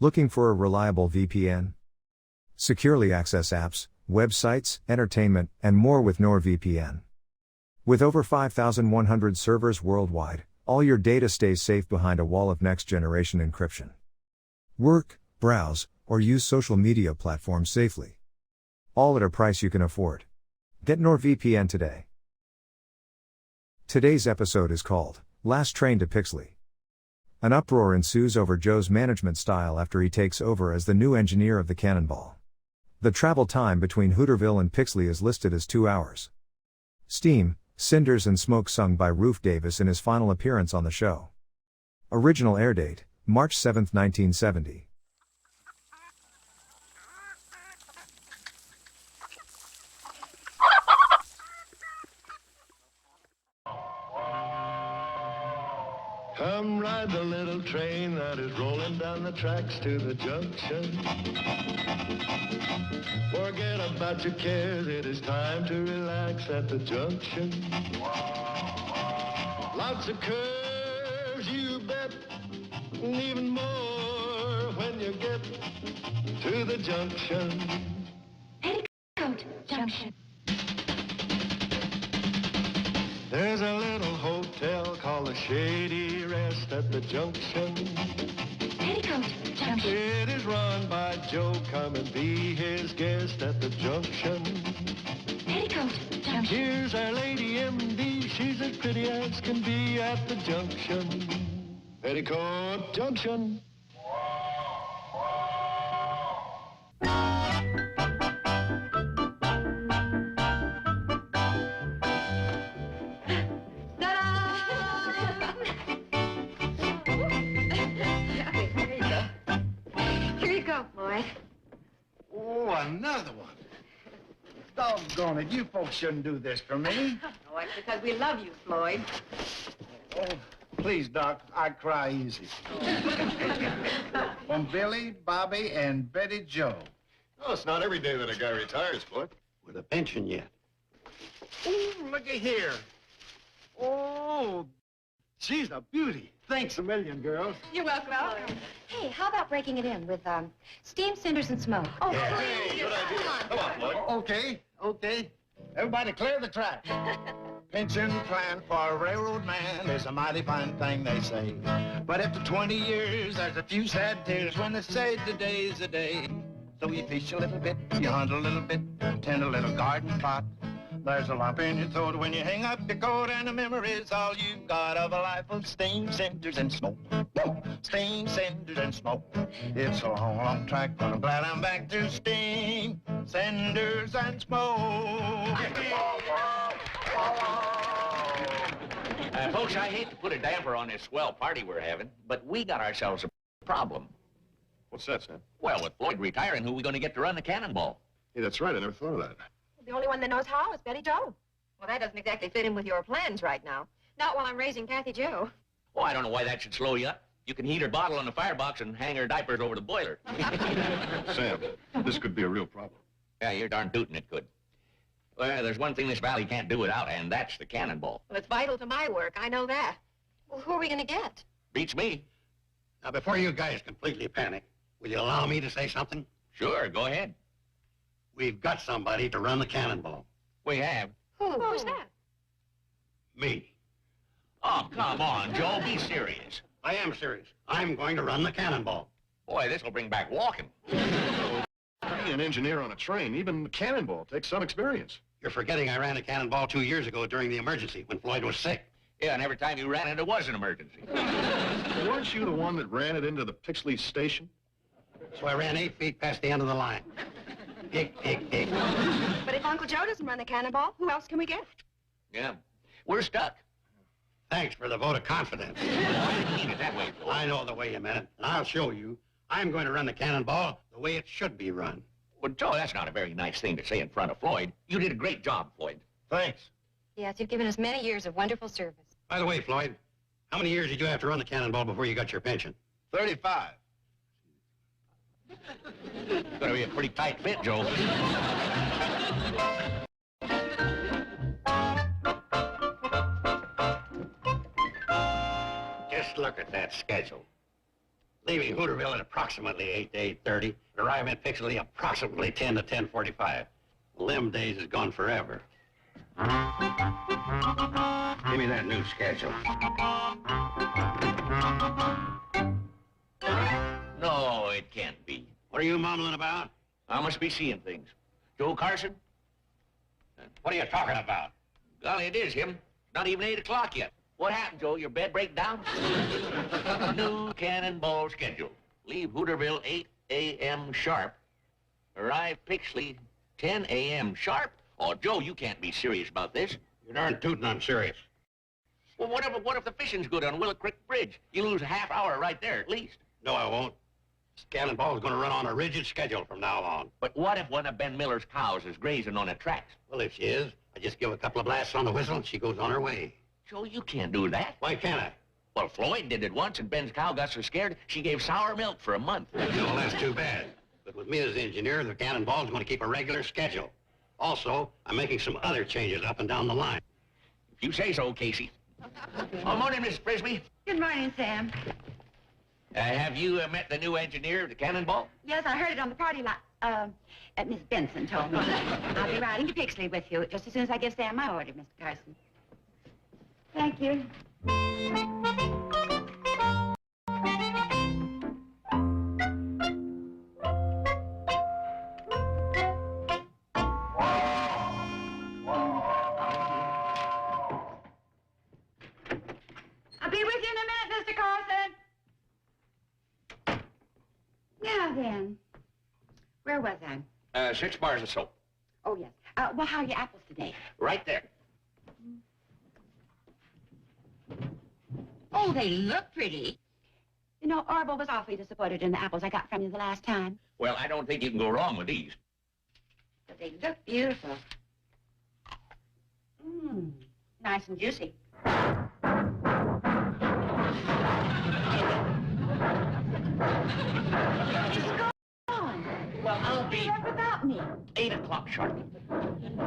Looking for a reliable VPN? Securely access apps, websites, entertainment, and more with NordVPN. With over 5,100 servers worldwide, all your data stays safe behind a wall of next-generation encryption. Work, browse, or use social media platforms safely. All at a price you can afford. Get NordVPN today. Today's episode is called Last Train to Pixley. An uproar ensues over Joe's management style after he takes over as the new engineer of the Cannonball. The travel time between Hooterville and Pixley is listed as 2 hours. Steam, Cinders and Smoke sung by Roof Davis in his final appearance on the show. Original air date, March 7, 1970. Come ride the little train that is rolling down the tracks to the junction. Forget about your cares, it is time to relax at the junction. Lots of curves, you bet, and even more when you get to the junction. Petticoat Junction. There's a little hotel called the Shady Rest at the junction. Petticoat Junction. It is run by Joe. Come and be his guest at the junction. Petticoat Junction. Here's our lady MD. She's as pretty as can be at the junction. Petticoat Junction. Oh, another one. Doggone it, you folks shouldn't do this for me. Oh, it's because we love you, Floyd. Oh, please, Doc, I cry easy. From Billy, Bobby, and Betty Joe. Oh, it's not every day that a guy retires, Floyd. With a pension yet. Oh, looky here. Oh, she's a beauty. Thanks a million, girls. You're welcome. Hey, how about breaking it in with steam, cinders, and smoke? Oh, Yeah. please. Good idea. Come on, Floyd. Okay. Everybody clear the track. Pension plan for a railroad man is a mighty fine thing, they say. But after 20 years, there's a few sad tears when they say today's the day. So you fish a little bit, you hunt a little bit, tend a little garden plot. There's a lump in your throat when you hang up your coat, and the memory's all you've got of a life of steam, cinders, and smoke. Steam, cinders, and smoke. It's a long, long track, but I'm glad I'm back to steam, cinders, and smoke. Folks, I hate to put a damper on this swell party we're having, but we got ourselves a problem. What's that, Sam? Well, with Floyd retiring, who are we going to get to run the Cannonball? Hey, that's right. I never thought of that. The only one that knows how is Betty Joe. Well, that doesn't exactly fit in with your plans right now. Not while I'm raising Kathy Joe. Oh, I don't know why that should slow you up. You can heat her bottle in the firebox and hang her diapers over the boiler. Sam, this could be a real problem. Yeah, you're darn tootin' it could. Well, there's one thing this valley can't do without, and that's the Cannonball. Well, it's vital to my work. I know that. Well, who are we going to get? Beats me. Now, before you guys completely panic, will you allow me to say something? Sure, go ahead. We've got somebody to run the Cannonball. We have? Who's that? Me. Oh, come on, Joe, be serious. I am serious. I'm going to run the Cannonball. Boy, this will bring back walking. Being an engineer on a train, even the Cannonball takes some experience. You're forgetting I ran a Cannonball 2 years ago during the emergency when Floyd was sick. Yeah, and every time you ran it, it was an emergency. Weren't you the one that ran it into the Pixley station? So I ran 8 feet past the end of the line. Dick. But if Uncle Joe doesn't run the Cannonball, who else can we get? Yeah, we're stuck. Thanks for the vote of confidence. I didn't mean it that way, Floyd. I know the way you meant it, and I'll show you. I'm going to run the Cannonball the way it should be run. Well, Joe, that's not a very nice thing to say in front of Floyd. You did a great job, Floyd. Thanks. Yes, you've given us many years of wonderful service. By the way, Floyd, how many years did you have to run the Cannonball before you got your pension? 35. Gonna be a pretty tight fit, Joe. Just look at that schedule. Leaving Hooterville at approximately 8 to 8:30, arriving at Pixley approximately 10 to 10:45. Limb days is gone forever. Give me that new schedule. No, it can't be. What are you mumbling about? I must be seeing things. Joe Carson? What are you talking about? Golly, it is him. Not even 8 o'clock yet. What happened, Joe? Your bed break down? New cannonball schedule. Leave Hooterville 8 a.m. sharp. Arrive Pixley 10 a.m. sharp. Oh, Joe, you can't be serious about this. You're darn tootin' I'm serious. Well, what if the fishing's good on Willow Creek Bridge? You lose a half hour right there at least. No, I won't. This cannonball is going to run on a rigid schedule from now on. But what if one of Ben Miller's cows is grazing on the tracks? Well, if she is, I just give a couple of blasts on the whistle and she goes on her way. Joe, you can't do that. Why can't I? Well, Floyd did it once, and Ben's cow got so scared, she gave sour milk for a month. Well, that's too bad. But with me as the engineer, the cannonball's going to keep a regular schedule. Also, I'm making some other changes up and down the line. If you say so, Casey. Oh, morning, Mrs. Frisbee. Good morning, Sam. Have you met the new engineer of the cannonball? Yes, I heard it on the party lot. Miss Benson told me. I'll be riding to Pixley with you just as soon as I give Sam my order, Mr. Carson. Thank you. I'll be with you in a minute, Mr. Carson. Now then, where was I? 6 bars of soap. Oh, yes. Well, how are your apples today? Right there. Oh, they look pretty. You know, Orville was awfully disappointed in the apples I got from you the last time. Well, I don't think you can go wrong with these. But they look beautiful. Nice and juicy. It's gone. Well, I'll be... You left without me. 8 o'clock sharp.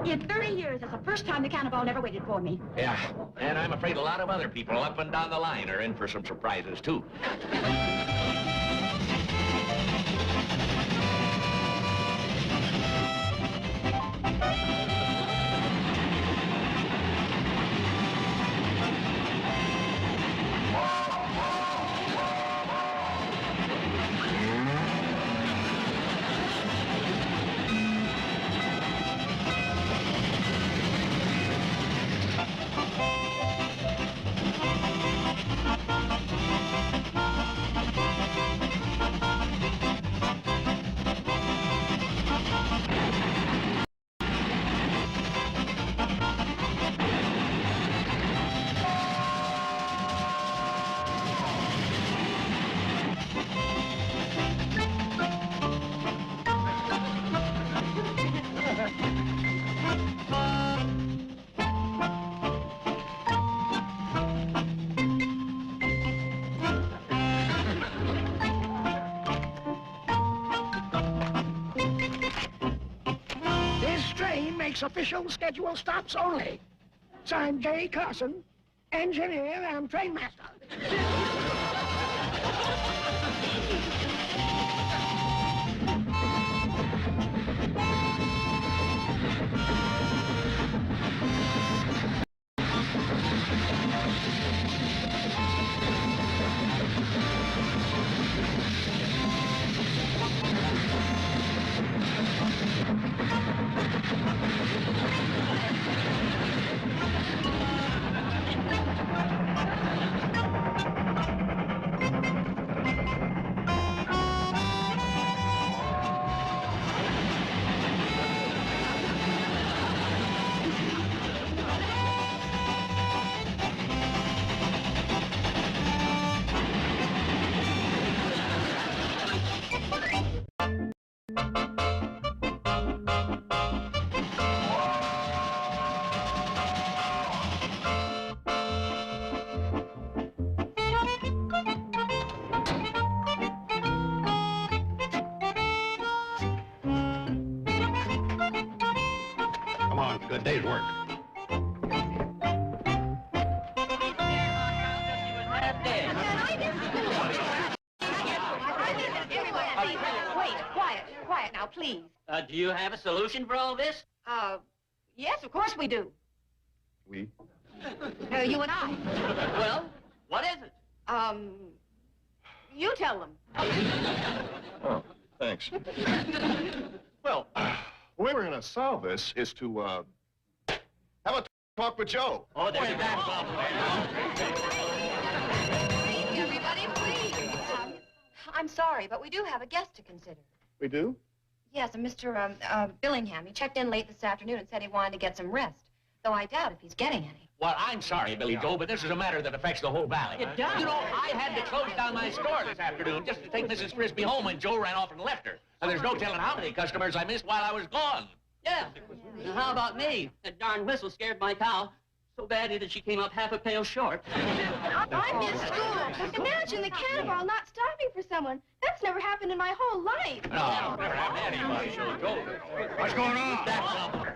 In 30 years, it's the first time the cannonball never waited for me. Yeah, and I'm afraid a lot of other people up and down the line are in for some surprises, too. Official schedule stops only. Signed, J. Carson, engineer and trainmaster. Good day's work. quiet now, please. Do you have a solution for all this? Yes, of course we do. We? You and I. Well, what is it? You tell them. Oh, thanks. Well, the way we're going to solve this is to, have a talk with Joe. Oh, there's that. Everybody, please. I'm sorry, but we do have a guest to consider. We do? Yes, Mr. Billingham. He checked in late this afternoon and said he wanted to get some rest, though I doubt if he's getting any. Well, I'm sorry, Billy Joe, but this is a matter that affects the whole valley. It does. You know, I had to close down my store this afternoon just to take Mrs. Frisbee home when Joe ran off and left her. And there's no telling how many customers I missed while I was gone. Yeah. How about me? That darn whistle scared my cow so badly that she came up half a pail short. I'm in school. Imagine the cannonball not stopping for someone. That's never happened in my whole life. No, never happened to anybody. Joe, what's going on? That's something.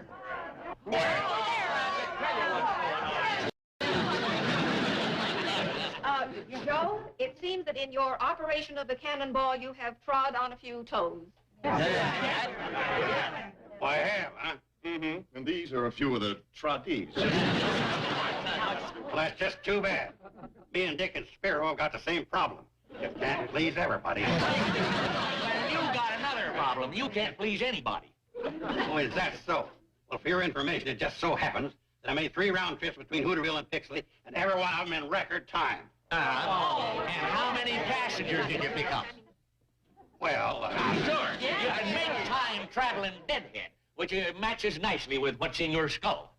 Joe, it seems that in your operation of the cannonball, you have trod on a few toes. Well, I have, huh? Mm-hmm. And these are a few of the trottees. Well, that's just too bad. Me and Dick and Spiro have got the same problem. Just can't please everybody. Well, you got another problem. You can't please anybody. Oh, is that so? Well, for your information, it just so happens that I made 3 round trips between Hooterville and Pixley, and every one of them in record time. And how many passengers did you pick up? Well, Sure. You can make time traveling deadhead, which matches nicely with what's in your skull.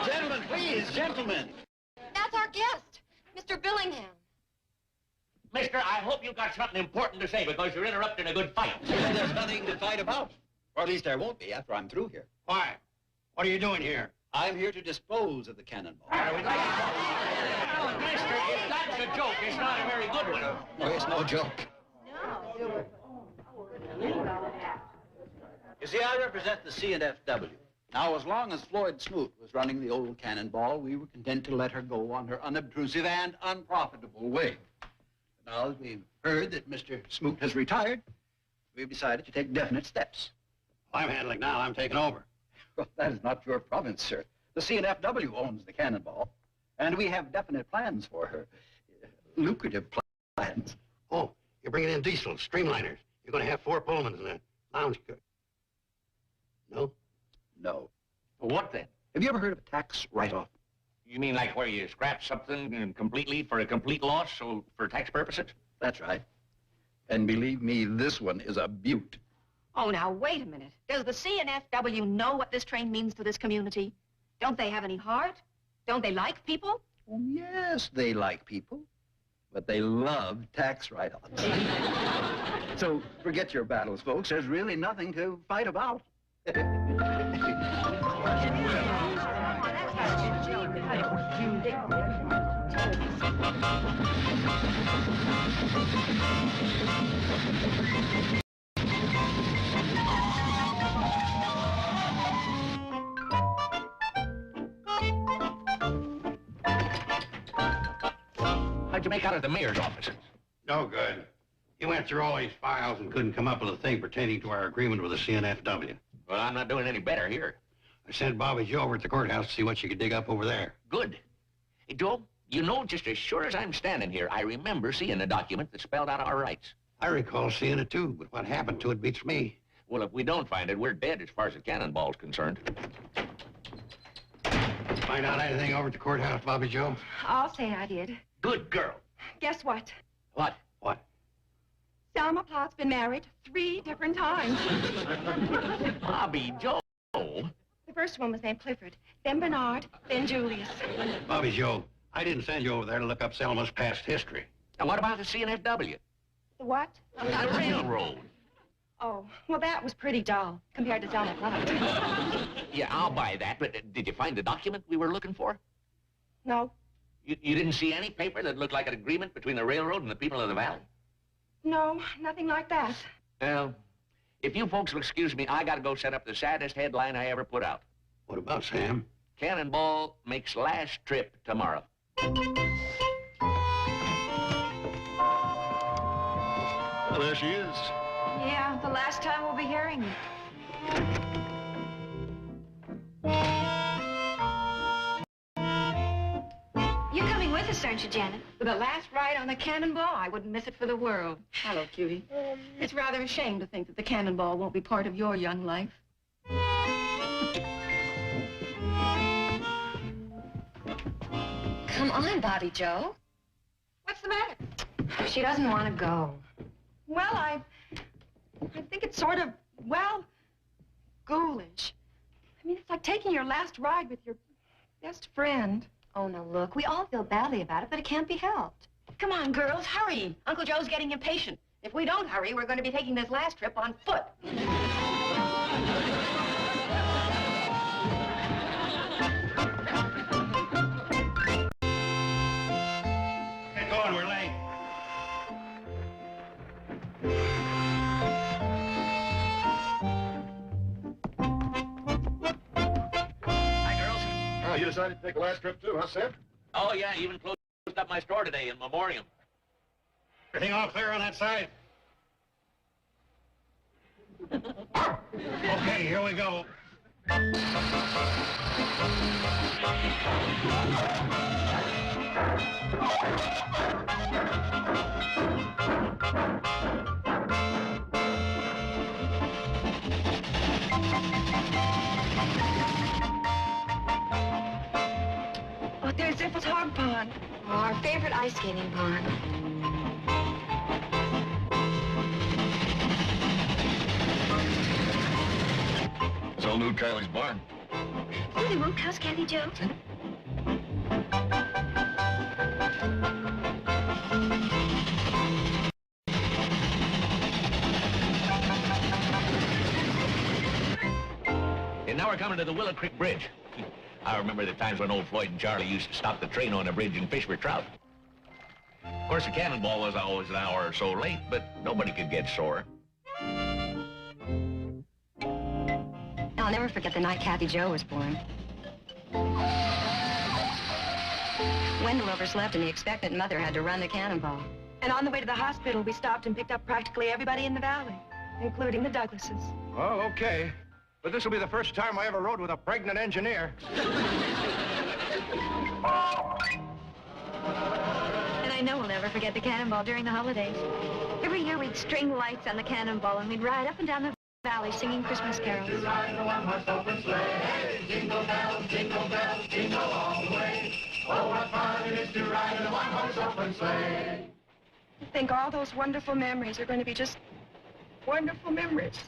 Gentlemen, please, gentlemen. That's our guest, Mr. Billingham. Mister, I hope you got something important to say because you're interrupting a good fight. There's nothing to fight about. Or at least there won't be after I'm through here. Why? What are you doing here? I'm here to dispose of the cannonball. Mister, if that's a joke, it's not a very good one. Oh, it's no joke. You see, I represent the C&FW. Now, as long as Floyd Smoot was running the old cannonball, we were content to let her go on her unobtrusive and unprofitable way. But now that we've heard that Mr. Smoot has retired, we've decided to take definite steps. I'm handling now. I'm taking over. Well, that is not your province, sir. The C&FW owns the cannonball, and we have definite plans for her. Lucrative plans. Oh, you're bringing in diesel, streamliners. You're going to have 4 Pullmans and a lounge cook. No? No. What then? Have you ever heard of a tax write-off? You mean like where you scrap something completely for a complete loss, so for tax purposes? That's right. And believe me, this one is a beaut. Oh, now, wait a minute. Does the C&FW know what this train means to this community? Don't they have any heart? Don't they like people? Oh, yes, they like people, but they love tax write-offs. So forget your battles, folks. There's really nothing to fight about. How'd you make out of the mayor's office? No good. He went through all these files and couldn't come up with a thing pertaining to our agreement with the C&FW. Well, I'm not doing any better here. I sent Bobby Joe over at the courthouse to see what she could dig up over there. Good. Hey, Joe, you know, just as sure as I'm standing here, I remember seeing the document that spelled out our rights. I recall seeing it too, but what happened to it beats me. Well, if we don't find it, we're dead as far as the cannonball's concerned. Find out anything over at the courthouse, Bobby Joe? I'll say I did. Good girl. Guess what? What? What? Selma Platt's been married 3 different times. Bobby Joe. The first one was named Clifford, then Bernard, then Julius. Bobby Joe, I didn't send you over there to look up Selma's past history. And what about the C&FW? The what? The railroad. Oh, well, that was pretty dull compared to Selma Platt. Yeah, I'll buy that, but did you find the document we were looking for? No. You didn't see any paper that looked like an agreement between the railroad and the people of the valley? No, nothing like that. Well, if you folks will excuse me, I gotta go set up the saddest headline I ever put out. What about Sam? Cannonball makes last trip tomorrow. Oh, there she is. Yeah, the last time we'll be hearing it. You're coming with us, aren't you, Janet? For the last ride on the Cannonball? I wouldn't miss it for the world. Hello, cutie. It's rather a shame to think that the Cannonball won't be part of your young life. Come on, Bobby Joe. What's the matter? She doesn't want to go. Well, I think it's sort of, well, ghoulish. I mean, it's like taking your last ride with your best friend. Oh, no, look, we all feel badly about it, but it can't be helped. Come on, girls, hurry. Uncle Joe's getting impatient. If we don't hurry, we're going to be taking this last trip on foot. Get going, we're late. Oh, you decided to take a last trip too, huh, Sam? Oh, yeah, even closed up my store today in memoriam. Everything all clear on that side? Okay, here we go. Oh, there's Zipple's Hog Pond. Oh, our favorite ice skating pond. It's old Nude Kylie's barn. Oh, the Roadhouse, Kathy Joe? And now we're coming to the Willow Creek Bridge. I remember the times when old Floyd and Charlie used to stop the train on the bridge and fish for trout. Of course, the Cannonball was always an hour or so late, but nobody could get sore. I'll never forget the night Kathy Joe was born. Wendell overslept, and the expectant mother had to run the Cannonball. And on the way to the hospital, we stopped and picked up practically everybody in the valley, including the Douglases. Oh, okay. But this will be the first time I ever rode with a pregnant engineer. And I know we'll never forget the Cannonball during the holidays. Every year we'd string lights on the Cannonball and we'd ride up and down the valley singing Christmas carols. Jingle bells, jingle bells, jingle all the way. Oh, what fun it is to ride in a one-horse open sleigh. I think all those wonderful memories are going to be just wonderful memories.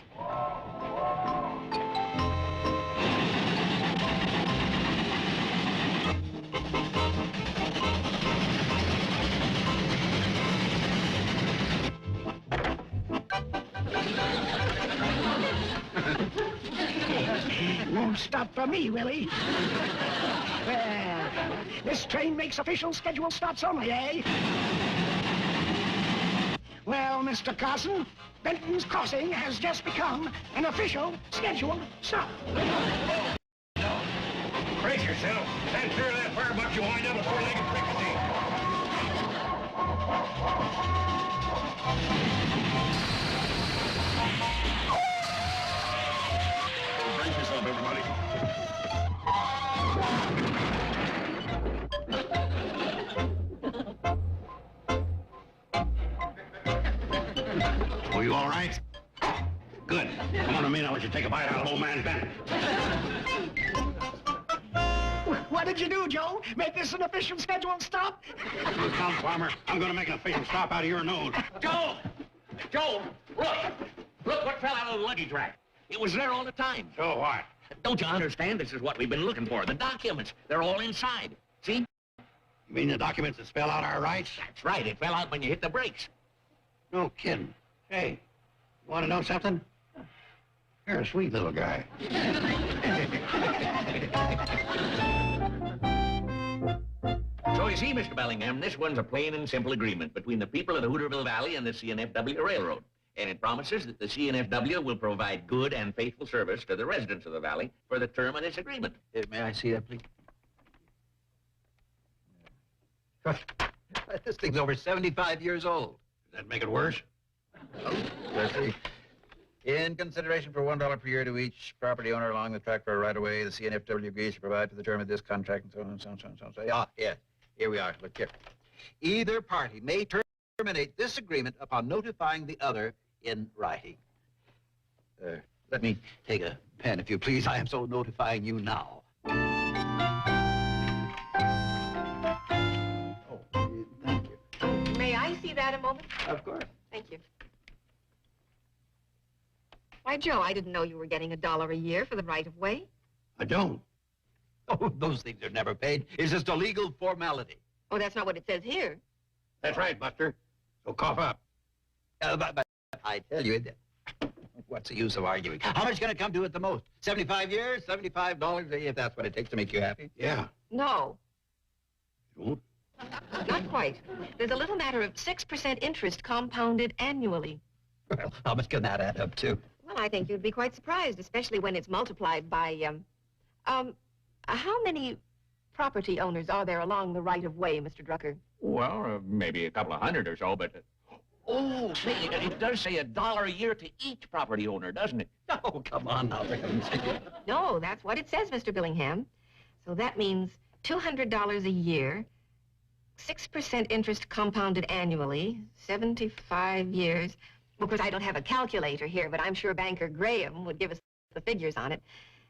Won't stop for me, will he? Well, this train makes official scheduled stops only, eh? Well, Mr. Carson, Benton's Crossing has just become an official scheduled stop. Brace yourself. Stand clear of that firebuck you wind up a four-legged Pixley. Brace yourself, everybody. Were you all right? Good. Come on to me, I'll let you take a bite out of old man Bennett. What did you do, Joe? Make this an official scheduled stop? Look, Tom Farmer, I'm going to make an official stop out of your nose. Joe! Joe, look! Look what fell out of the luggage rack. It was there all the time. So what? Don't you understand? This is what we've been looking for. The documents. They're all inside. See? You mean the documents that spell out our rights? That's right. It fell out when you hit the brakes. No kidding. Hey, you want to know something? You're a sweet little guy. So you see, Mr. Bellingham, this one's a plain and simple agreement between the people of the Hooterville Valley and the CNFW Railroad. And it promises that the CNFW will provide good and faithful service to the residents of the valley for the term of this agreement. May I see that, please? This thing's over 75 years old. Does that make it worse? Let's see. In consideration for $1 per year to each property owner along the track for a right-of-way, the CNFW agrees to provide for the term of this contract and so on and so on and so on. Ah, yeah, here we are. Look here. Either party may terminate this agreement upon notifying the other in writing. Let me take a pen, if you please. I am so notifying you now. Oh, thank you. May I see that a moment? Of course. Thank you. Why, Joe, I didn't know you were getting $1 a year for the right-of-way. I don't. Oh, those things are never paid. It's just a legal formality. Oh, that's not what it says here. That's right, Buster. So cough up. But I tell you, what's the use of arguing? How much can it come to at the most? 75 years? $75 if that's what it takes to make you happy? Yeah. No, You won't? not quite. There's a little matter of 6% interest compounded annually. Well, how much can that add up to? Well, I think you'd be quite surprised, especially when it's multiplied by, how many property owners are there along the right-of-way, Mr. Drucker? Well, maybe a couple of hundred or so, but... Oh, say, it does say $1 a year to each property owner, doesn't it? Oh, come on now, for heaven's sake. No, that's what it says, Mr. Billingham. So that means $200 a year, 6% interest compounded annually, 75 years. Of course, I don't have a calculator here, but I'm sure Banker Graham would give us the figures on it.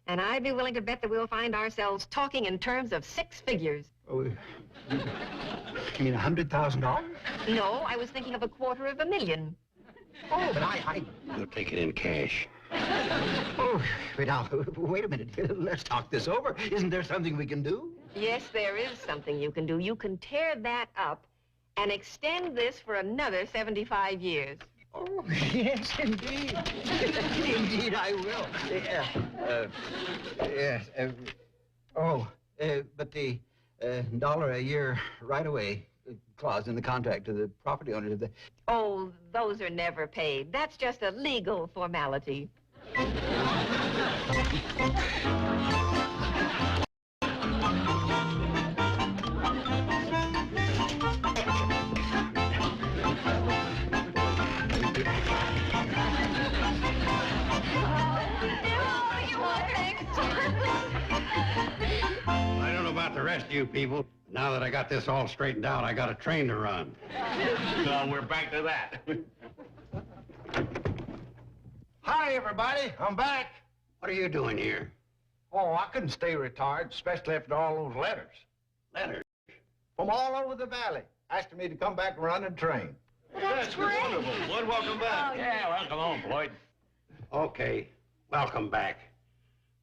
And I'd be willing to bet that we'll find ourselves talking in terms of 6 figures. Oh, you mean $100,000? No, I was thinking of $250,000. Oh, but I... You'll take it in cash. Oh, wait now, wait a minute. Let's talk this over. Isn't there something we can do? Yes, there is something you can do. You can tear that up and extend this for another 75 years. Oh, yes, indeed. Indeed, I will. Yes. But the $1 a year right-away clause in the contract to the property owners. Oh, those are never paid. That's just a legal formality. I don't know about the rest of you people. Now that I got this all straightened out, I got a train to run. So we're back to that. Hi, everybody. I'm back. What are you doing here? Oh, I couldn't stay retired, especially after all those letters. Letters? From all over the valley, asking me to come back and run and train. That's wonderful. Floyd, welcome back. Yeah, welcome home, Floyd. Okay, welcome back.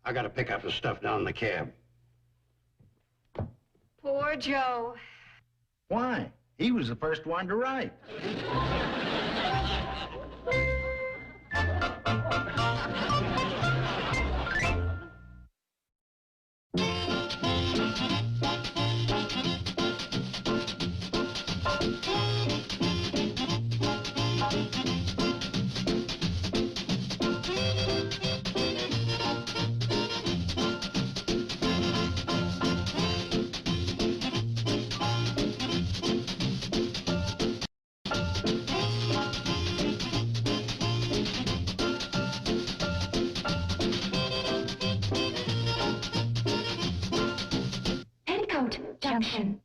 I gotta pick up the stuff down in the cab. Poor Joe. Why? He was the first one to write. Petticoat Junction.